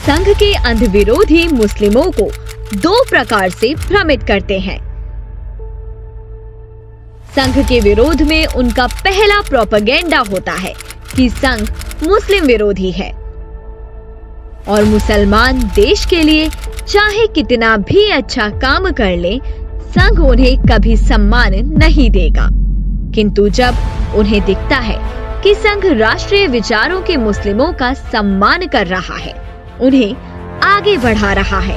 संघ के अंध विरोधी मुस्लिमों को दो प्रकार से भ्रमित करते हैं। संघ के विरोध में उनका पहला प्रोपेगेंडा होता है कि संघ मुस्लिम विरोधी है और मुसलमान देश के लिए चाहे कितना भी अच्छा काम कर ले, संघ उन्हें कभी सम्मान नहीं देगा। किंतु जब उन्हें दिखता है कि संघ राष्ट्रीय विचारों के मुस्लिमों का सम्मान कर रहा है, उन्हें आगे बढ़ा रहा है,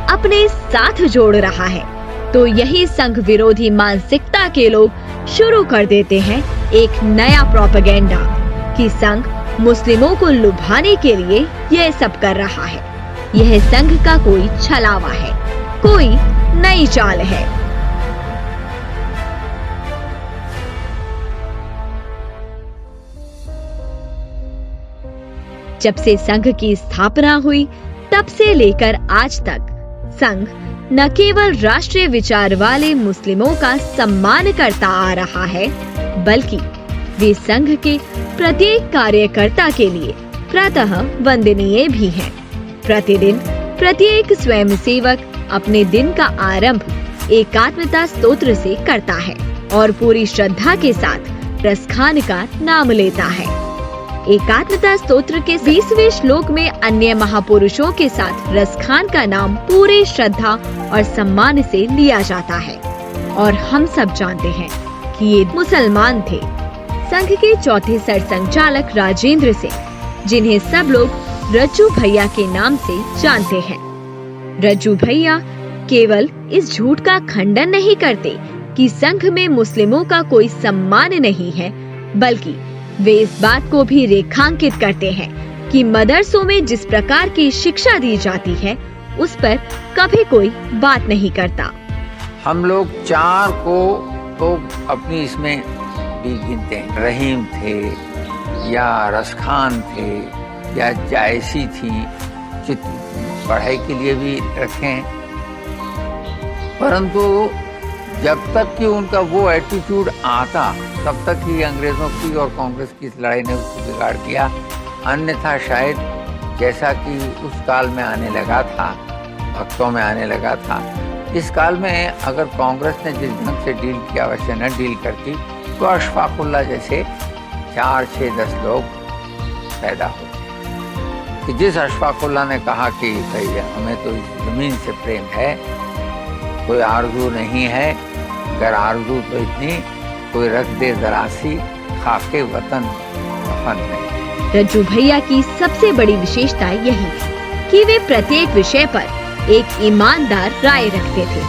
अपने साथ जोड़ रहा है, तो यही संघ विरोधी मानसिकता के लोग शुरू कर देते हैं एक नया प्रोपेगेंडा कि संघ मुस्लिमों को लुभाने के लिए यह सब कर रहा है, यह संघ का कोई छलावा है, कोई नई चाल है। जब से संघ की स्थापना हुई तब से लेकर आज तक संघ न केवल राष्ट्रीय विचार वाले मुस्लिमों का सम्मान करता आ रहा है, बल्कि वे संघ के प्रत्येक कार्यकर्ता के लिए प्रातः वंदनीय भी हैं। प्रतिदिन प्रत्येक स्वयंसेवक अपने दिन का आरंभ एकात्मता स्तोत्र से करता है और पूरी श्रद्धा के साथ रसखान का नाम लेता है। एकात्मता स्तोत्र के 20वें श्लोक में अन्य महापुरुषों के साथ रसखान का नाम पूरे श्रद्धा और सम्मान से लिया जाता है और हम सब जानते हैं कि ये मुसलमान थे। संघ के चौथे सरसंघचालक राजेंद्र सिंह, जिन्हें सब लोग रज्जू भैया के नाम से जानते हैं। रज्जू भैया केवल इस झूठ का खंडन नहीं करते कि संघ में मुस्लिमों का कोई सम्मान नहीं है, बल्कि वे इस बात को भी रेखांकित करते हैं कि मदरसों में जिस प्रकार की शिक्षा दी जाती है उस पर कभी कोई बात नहीं करता। हम लोग चार को तो अपनी इसमें भी गिनते हैं। रहीम थे या रसखान थे या जायसी थी, पढ़ाई के लिए भी रखें, परंतु जब तक कि उनका वो एटीट्यूड आता तब तक ही अंग्रेजों की और कांग्रेस की इस लड़ाई ने उसको बिगाड़ दिया। अन्यथा शायद जैसा कि उस काल में आने लगा था, भक्तों में आने लगा था, इस काल में अगर कांग्रेस ने जिस ढंग से डील किया वैसे न डील करती तो अशफाकुल्ला जैसे 4, 6, 10 लोग पैदा होते। कि जिस अशफाकुल्ला ने कहा कि भाई हमें तो इस जमीन से प्रेम है, कोई आरज़ू नहीं है, अगर आरज़ू तो इतनी कोई रख दे जरासी, खाके वतन वफन में। रज्जू भैया की सबसे बड़ी विशेषता यही थी कि वे प्रत्येक विषय पर एक ईमानदार राय रखते थे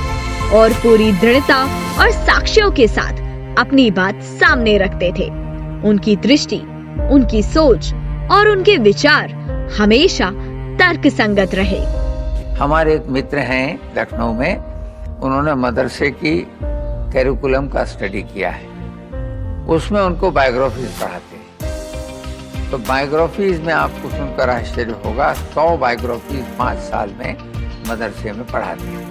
और पूरी दृढ़ता और साक्ष्यों के साथ अपनी बात सामने रखते थे। उनकी दृष्टि, उनकी सोच और उनके विचार हमेशा तर्क संगत रहे। हमारे एक मित्र हैं लखनऊ में, उन्होंने मदरसे की कैरिकुलम का स्टडी किया है, उसमें उनको बायोग्राफीज पढ़ाते हैं। तो बायोग्राफीज में आपको सुनकर आश्चर्य होगा, 100 बायोग्राफीज 5 साल में मदरसे में पढ़ाते हैं।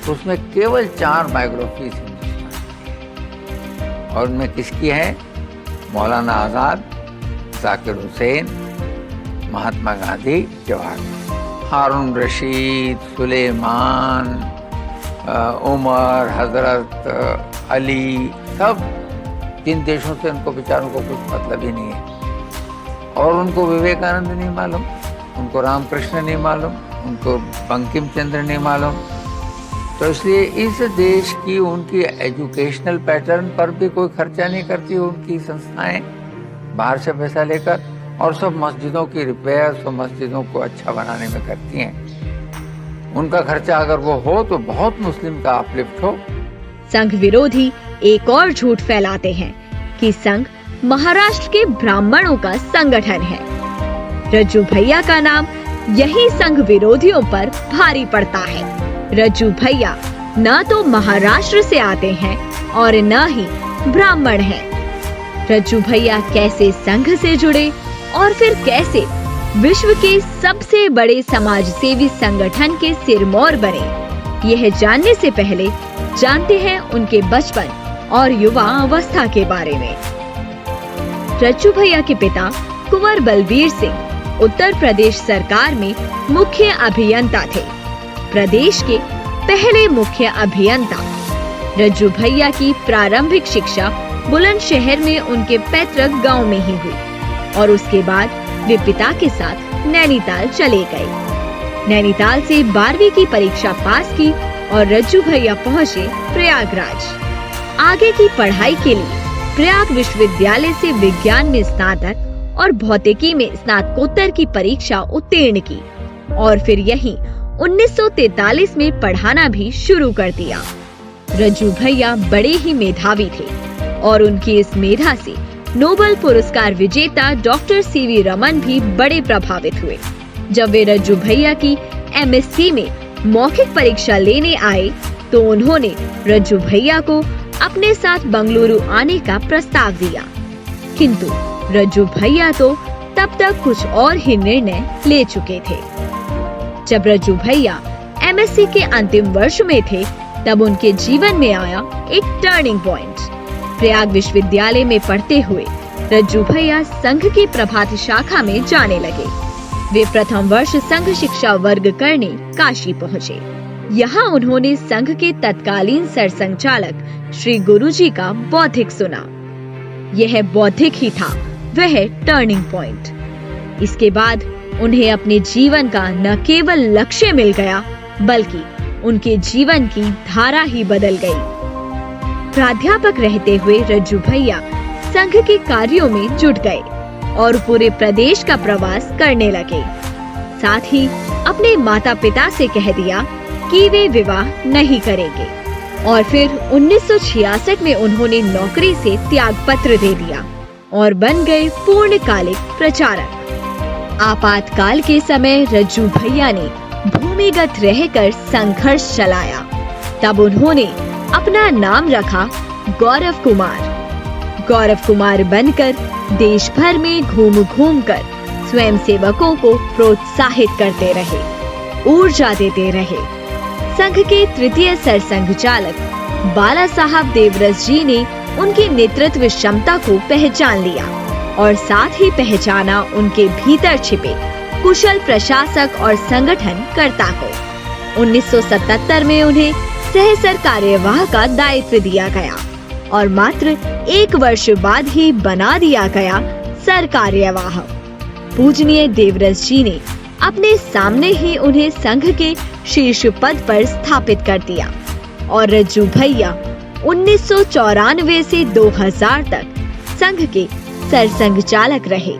तो उसमें केवल 4 बायोग्राफीज हिंदुस्तान, और उनमें किसकी है? मौलाना आज़ाद, जाकिर हुसैन, महात्मा गांधी, जवाहरलाल, हारून रशीद, सुलेमान, उमर, हजरत अली, सब जिन देशों से उनको बेचारों को कुछ मतलब ही नहीं है। और उनको विवेकानंद नहीं मालूम, उनको रामकृष्ण नहीं मालूम, उनको बंकिम चंद्र नहीं मालूम। तो इसलिए इस देश की उनकी एजुकेशनल पैटर्न पर भी कोई खर्चा नहीं करती उनकी संस्थाएं, बाहर से पैसा लेकर, और सब मस्जिदों की रिपेयर्स और मस्जिदों को अच्छा बनाने में करती हैं। उनका खर्चा अगर वो हो तो बहुत मुस्लिम का अपलिफ्ट हो। संघ विरोधी एक और झूठ फैलाते हैं कि संघ महाराष्ट्र के ब्राह्मणों का संगठन है। रज्जू भैया का नाम यही संघ विरोधियों पर भारी पड़ता है। रज्जू भैया न तो महाराष्ट्र से आते हैं और न ही ब्राह्मण हैं। रज्जू भैया कैसे संघ से जुड़े और फिर कैसे विश्व के सबसे बड़े समाजसेवी संगठन के सिरमौर बने, यह जानने से पहले जानते हैं उनके बचपन और युवा अवस्था के बारे में। रज्जू भैया के पिता कुंवर बलबीर सिंह उत्तर प्रदेश सरकार में मुख्य अभियंता थे। प्रदेश के पहले मुख्य अभियंता। रज्जू भैया की प्रारंभिक शिक्षा बुलंदशहर में उनके पैतृक गांव में ही हुई और उसके बाद वे पिता के साथ नैनीताल चले गए। नैनीताल से 12वीं की परीक्षा पास की और रज्जू भैया पहुंचे प्रयागराज। आगे की पढ़ाई के लिए प्रयाग विश्वविद्यालय से विज्ञान में स्नातक और भौतिकी में स्नातकोत्तर की परीक्षा उत्तीर्ण की और फिर यहीं 1943 में पढ़ाना भी शुरू कर दिया। रज्जू भैया बड़े ही मेधावी थे और उनकी इस मेधा से नोबेल पुरस्कार विजेता डॉक्टर सीवी रमन भी बड़े प्रभावित हुए। जब वे रज्जू भैया की एमएससी में मौखिक परीक्षा लेने आए तो उन्होंने रज्जू भैया को अपने साथ बंगलुरु आने का प्रस्ताव दिया, किंतु रज्जू भैया तो तब तक कुछ और ही निर्णय ले चुके थे। जब रज्जू भैया एमएससी के अंतिम वर्ष में थे तब उनके जीवन में आया एक टर्निंग पॉइंट। प्रयाग विश्वविद्यालय में पढ़ते हुए रज्जू भैया संघ की प्रभात शाखा में जाने लगे। वे प्रथम वर्ष संघ शिक्षा वर्ग करने काशी पहुँचे। यहाँ उन्होंने संघ के तत्कालीन सरसंघचालक श्री गुरुजी का बौद्धिक सुना। यह बौद्धिक ही था वह टर्निंग पॉइंट। इसके बाद उन्हें अपने जीवन का न केवल लक्ष्य मिल गया बल्कि उनके जीवन की धारा ही बदल गई। प्राध्यापक रहते हुए रज्जू भैया संघ के कार्यों में जुट गए और पूरे प्रदेश का प्रवास करने लगे। साथ ही अपने माता पिता से कह दिया कि वे विवाह नहीं करेंगे और फिर 1966 में उन्होंने नौकरी से त्याग पत्र दे दिया और बन गए पूर्णकालिक प्रचारक। आपातकाल के समय रज्जू भैया ने भूमिगत रहकर संघर्ष चलाया। तब उन्होंने अपना नाम रखा गौरव कुमार। गौरव कुमार बनकर देश भर में घूम घूम कर स्वयंसेवकों को प्रोत्साहित करते रहे, ऊर्जा देते रहे। संघ के तृतीय सरसंघचालक बाला साहब देवरस जी ने उनकी नेतृत्व क्षमता को पहचान लिया और साथ ही पहचाना उनके भीतर छिपे कुशल प्रशासक और संगठन कर्ता को। 1977 में उन्हें सहसर कार्यवाह का दायित्व दिया गया और मात्र 1 वर्ष बाद ही बना दिया गया सर कार्यवाह। पूजनीय देवरस जी ने अपने सामने ही उन्हें संघ के शीर्ष पद पर स्थापित कर दिया और रज्जू भैया 1994 से 2000 तक संघ के सरसंघचालक रहे।